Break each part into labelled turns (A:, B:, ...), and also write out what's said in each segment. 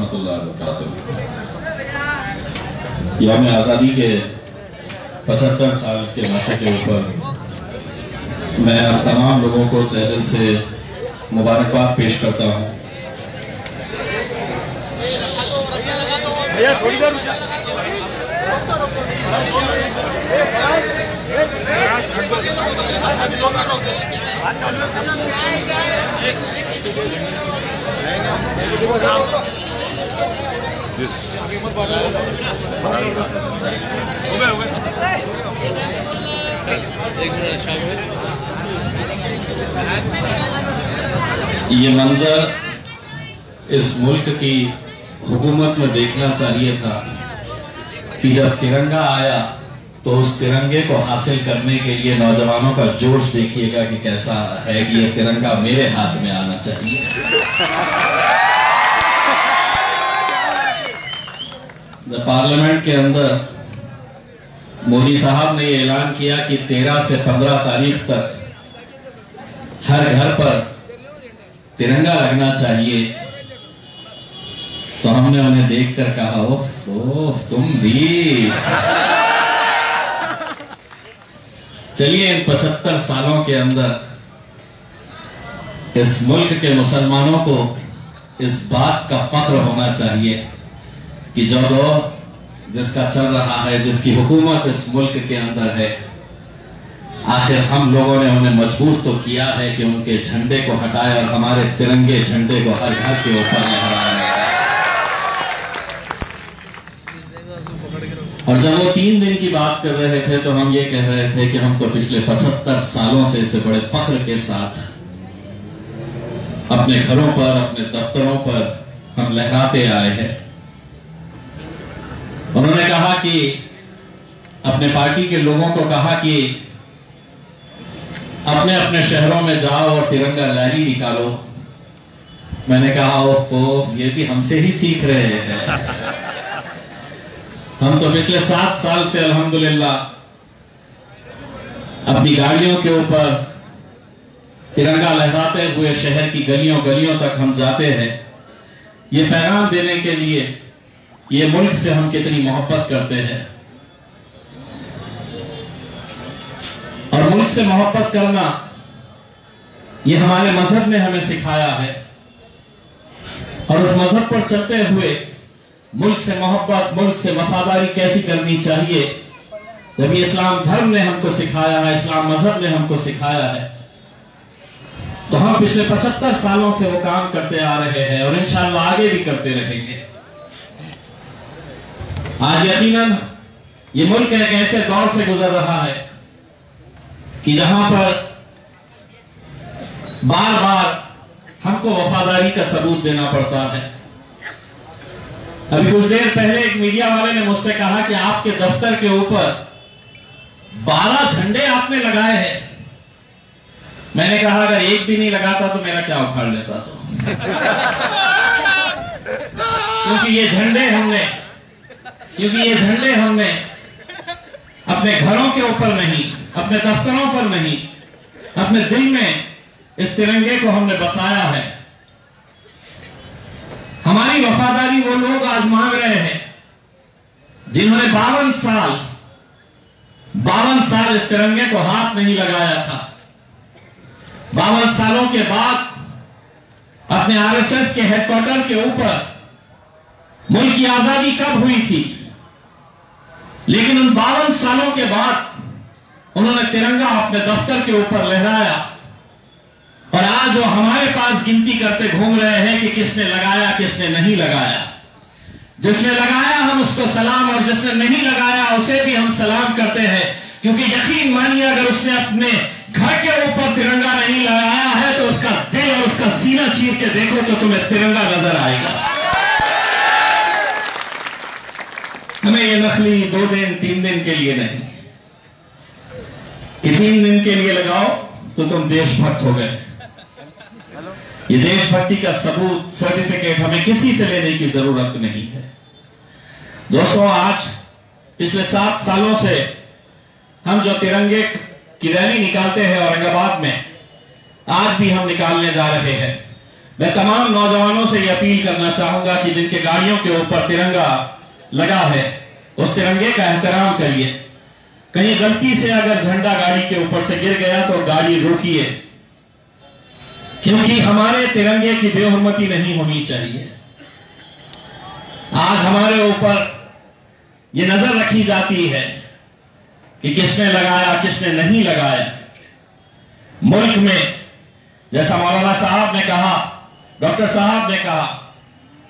A: रहमतुल्लाहि व बरकातुहू। यौम आज़ादी के 75 साल के मौके के ऊपर मैं आप तमाम लोगों को तहे दिल से मुबारकबाद पेश करता हूँ। ये मंजर इस मुल्क की हुकूमत में देखना चाहिए था कि जब तिरंगा आया तो उस तिरंगे को हासिल करने के लिए नौजवानों का जोश देखिएगा कि कैसा है कि ये तिरंगा मेरे हाथ में आना चाहिए। जब पार्लियामेंट के अंदर मोदी साहब ने ये ऐलान किया कि 13 से 15 तारीख तक हर घर पर तिरंगा लगना चाहिए, तो हमने उन्हें देखकर कहा ओफ ओफ तुम भी। चलिए इन 75 सालों के अंदर इस मुल्क के मुसलमानों को इस बात का फख्र होना चाहिए कि जो दौर जिसका चल रहा है, जिसकी हुकूमत इस मुल्क के अंदर है, आखिर हम लोगों ने उन्हें मजबूर तो किया है कि उनके झंडे को हटाए और हमारे तिरंगे झंडे को हर घर के ऊपर लहराए। और जब वो 3 दिन की बात कर रहे थे तो हम ये कह रहे थे कि हम तो पिछले 75 सालों से इसे बड़े फख्र के साथ अपने घरों पर, अपने दफ्तरों पर हम लहराते आए हैं। उन्होंने कहा कि अपने पार्टी के लोगों को कहा कि अपने अपने शहरों में जाओ और तिरंगा रैली निकालो। मैंने कहा ओफो, ये भी हमसे ही सीख रहे हैं। हम तो पिछले 7 साल से अल्हम्दुलिल्लाह अपनी गाड़ियों के ऊपर तिरंगा लहराते हुए शहर की गलियों गलियों तक हम जाते हैं, ये पैगाम देने के लिए ये मुल्क से हम कितनी मोहब्बत करते हैं। और मुल्क से मोहब्बत करना ये हमारे मजहब ने हमें सिखाया है, और उस मजहब पर चलते हुए मुल्क से मोहब्बत, मुल्क से वफादारी कैसी करनी चाहिए, जब ये इस्लाम धर्म ने हमको सिखाया है, इस्लाम मजहब ने हमको सिखाया है, तो हम पिछले 75 सालों से वो काम करते आ रहे हैं और इंशाअल्लाह आगे भी करते रहेंगे। आज यकीनन ये मुल्क एक ऐसे दौर से गुजर रहा है कि जहां पर बार बार हमको वफादारी का सबूत देना पड़ता है। अभी कुछ देर पहले एक मीडिया वाले ने मुझसे कहा कि आपके दफ्तर के ऊपर 12 झंडे आपने लगाए हैं। मैंने कहा अगर एक भी नहीं लगाता तो मेरा क्या उखाड़ लेता तो। क्योंकि ये झंडे हमने अपने घरों के ऊपर नहीं, अपने दफ्तरों पर नहीं, अपने दिल में इस तिरंगे को हमने बसाया है। हमारी वफादारी वो लोग आज मांग रहे हैं जिन्होंने 52 साल इस तिरंगे को हाथ नहीं लगाया था। 52 सालों के बाद अपने आरएसएस के हेडक्वार्टर के ऊपर मुल्क की आजादी कब हुई थी, लेकिन उन 52 सालों के बाद उन्होंने तिरंगा अपने दफ्तर के ऊपर लहराया। और आज वो हमारे पास गिनती करते घूम रहे हैं कि किसने लगाया, किसने नहीं लगाया। जिसने लगाया हम उसको सलाम, और जिसने नहीं लगाया उसे भी हम सलाम करते हैं, क्योंकि यकीन मानिए अगर उसने अपने घर के ऊपर तिरंगा नहीं लगाया है तो उसका दिल और उसका सीना चीर के देखो तो तुम्हें तिरंगा नजर आएगा। हमें ये नकली 2 दिन 3 दिन के लिए नहीं कि 3 दिन के लिए लगाओ तो तुम देशभक्त हो गए। ये देशभक्ति का सबूत, सर्टिफिकेट हमें किसी से लेने की जरूरत नहीं है। दोस्तों, आज पिछले 7 सालों से हम जो तिरंगे की रैली निकालते हैं औरंगाबाद में, आज भी हम निकालने जा रहे हैं। मैं तमाम नौजवानों से यह अपील करना चाहूंगा कि जिनके गाड़ियों के ऊपर तिरंगा लगा है उस तिरंगे का एहतराम करिए। कहीं गलती से अगर झंडा गाड़ी के ऊपर से गिर गया तो गाड़ी रोकिए, क्योंकि हमारे तिरंगे की बेहुरमती नहीं होनी चाहिए। आज हमारे ऊपर यह नजर रखी जाती है कि किसने लगाया किसने नहीं लगाया। मुल्क में जैसा मौलाना साहब ने कहा, डॉक्टर साहब ने कहा,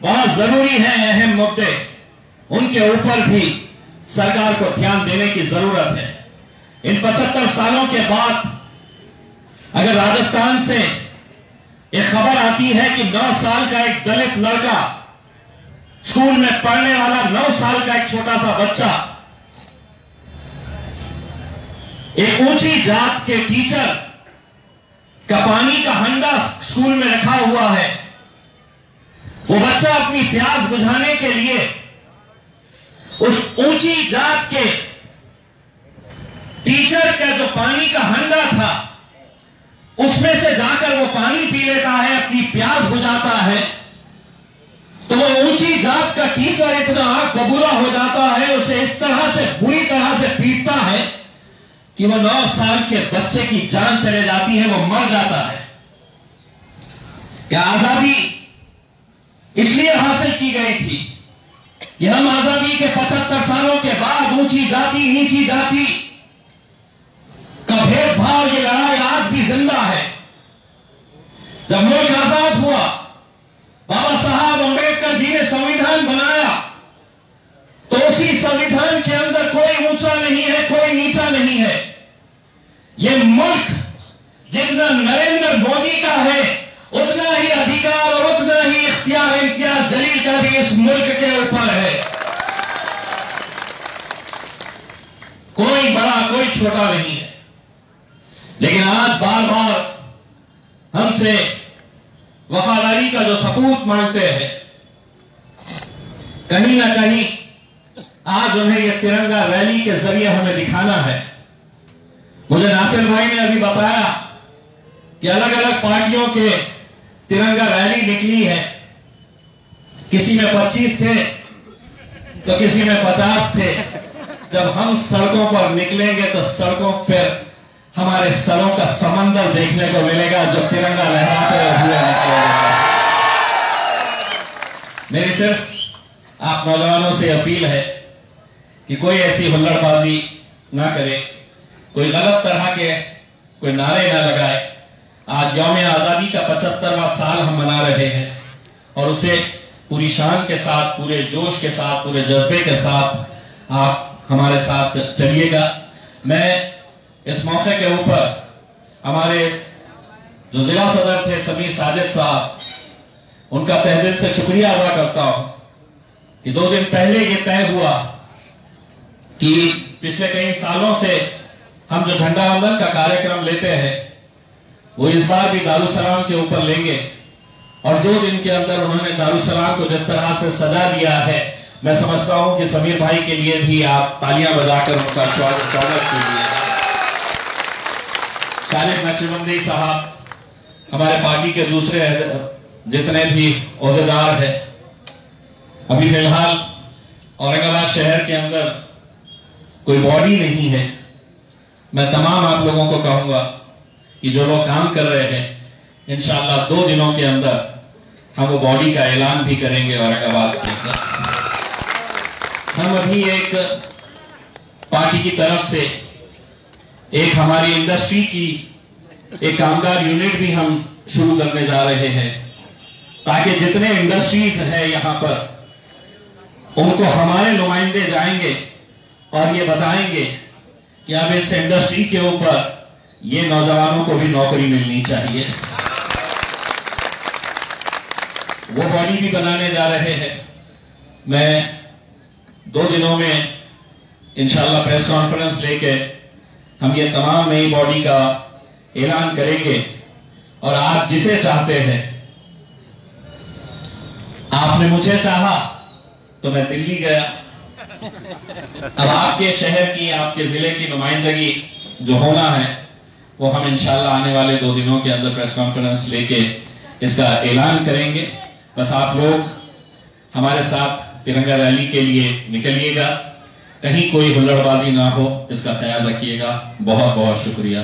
A: बहुत जरूरी है अहम मुद्दे, उनके ऊपर भी सरकार को ध्यान देने की जरूरत है। इन 75 सालों के बाद अगर राजस्थान से एक खबर आती है कि 9 साल का एक दलित लड़का, स्कूल में पढ़ने वाला 9 साल का एक छोटा सा बच्चा, एक ऊंची जात के टीचर का पानी का हंडा स्कूल में रखा हुआ है, वो बच्चा अपनी प्यास बुझाने के लिए उस ऊंची जात के टीचर का जो पानी का हंडा था उसमें से जाकर वो पानी पी लेता है, अपनी प्यास बुझाता है, तो वो ऊंची जात का टीचर इतना आग बबूला हो जाता है, उसे इस तरह से बुरी तरह से पीटता है कि वो 9 साल के बच्चे की जान चले जाती है, वो मर जाता है। क्या आजादी इसलिए हासिल की गई थी कि हम आजादी के 75 सालों के बाद ऊंची जाति नीची जाति का भेदभाव, ये लड़ाई आज भी जिंदा है। जब मुल्क आजाद हुआ, बाबा साहब अंबेडकर जी ने संविधान बनाया, तो उसी संविधान के अंदर कोई ऊंचा नहीं है, कोई नीचा नहीं है। ये मुल्क जितना नरेंद्र मोदी का है उतना ही अधिकार और उतना ही इख्तियार इम्तियाज जलील का भी इस मुल्क के ऊपर है। कोई बड़ा कोई छोटा नहीं है। लेकिन आज बार बार हमसे वफादारी का जो सबूत मांगते हैं, कहीं ना कहीं आज उन्हें यह तिरंगा रैली के जरिए हमें दिखाना है। मुझे नासिर भाई ने अभी बताया कि अलग अलग पार्टियों के तिरंगा रैली निकली है, किसी में 25 थे तो किसी में 50 थे। जब हम सड़कों पर निकलेंगे तो सड़कों पर हमारे सरों का समंदर देखने को मिलेगा जो तिरंगा लहराते हुए निकलेगा। मेरी सिर्फ आप नौजवानों से अपील है कि कोई ऐसी हुल्लड़बाजी ना करे, कोई गलत तरह के कोई नारे ना लगाए। आज यौम आजादी का 75वां साल हम मना रहे हैं और उसे पूरी शान के साथ, पूरे जोश के साथ, पूरे जज्बे के साथ आप हमारे साथ चलिएगा। मैं इस मौके के ऊपर हमारे जो जिला सदर थे समीर साजिद साहब, उनका तहे दिल से शुक्रिया अदा करता हूं कि 2 दिन पहले ये तय हुआ कि पिछले कई सालों से हम जो झंडा वंदन का कार्यक्रम लेते हैं वो इस बार भी दारुसलाम के ऊपर लेंगे। और 2 दिन के अंदर उन्होंने दारुसलाम को जिस तरह से सजा दिया है, मैं समझता हूं कि समीर भाई के लिए भी आप तालियां बजाकर उनका स्वागत कीजिए। शालिद नक्शबंदी साहब, हमारे पार्टी के दूसरे जितने भी ओहदेदार हैं, अभी फिलहाल औरंगाबाद शहर के अंदर कोई बॉडी नहीं है। मैं तमाम आप लोगों को कहूंगा कि जो लोग काम कर रहे हैं इंशाअल्लाह 2 दिनों के अंदर हम वो बॉडी का ऐलान भी करेंगे औरंगाबाद के अंदर। हम अभी एक पार्टी की तरफ से एक हमारी इंडस्ट्री की एक कामगार यूनिट भी हम शुरू करने जा रहे हैं, ताकि जितने इंडस्ट्रीज हैं यहाँ पर उनको हमारे नुमाइंदे जाएंगे और ये बताएंगे कि अब इस इंडस्ट्री के ऊपर ये नौजवानों को भी नौकरी मिलनी चाहिए। वो बॉडी भी बनाने जा रहे हैं। मैं 2 दिनों में इंशाल्लाह प्रेस कॉन्फ्रेंस लेके हम ये तमाम नई बॉडी का ऐलान करेंगे। और आप जिसे चाहते हैं, आपने मुझे चाहा तो मैं दिल्ली गया। अब आपके शहर की, आपके जिले की नुमाइंदगी जो होना है वो हम इंशाल्लाह आने वाले 2 दिनों के अंदर प्रेस कॉन्फ्रेंस लेके इसका ऐलान करेंगे। बस आप लोग हमारे साथ तिरंगा रैली के लिए निकलिएगा, कहीं कोई हुल्लड़बाजी ना हो, इसका ख्याल रखिएगा। बहुत बहुत शुक्रिया।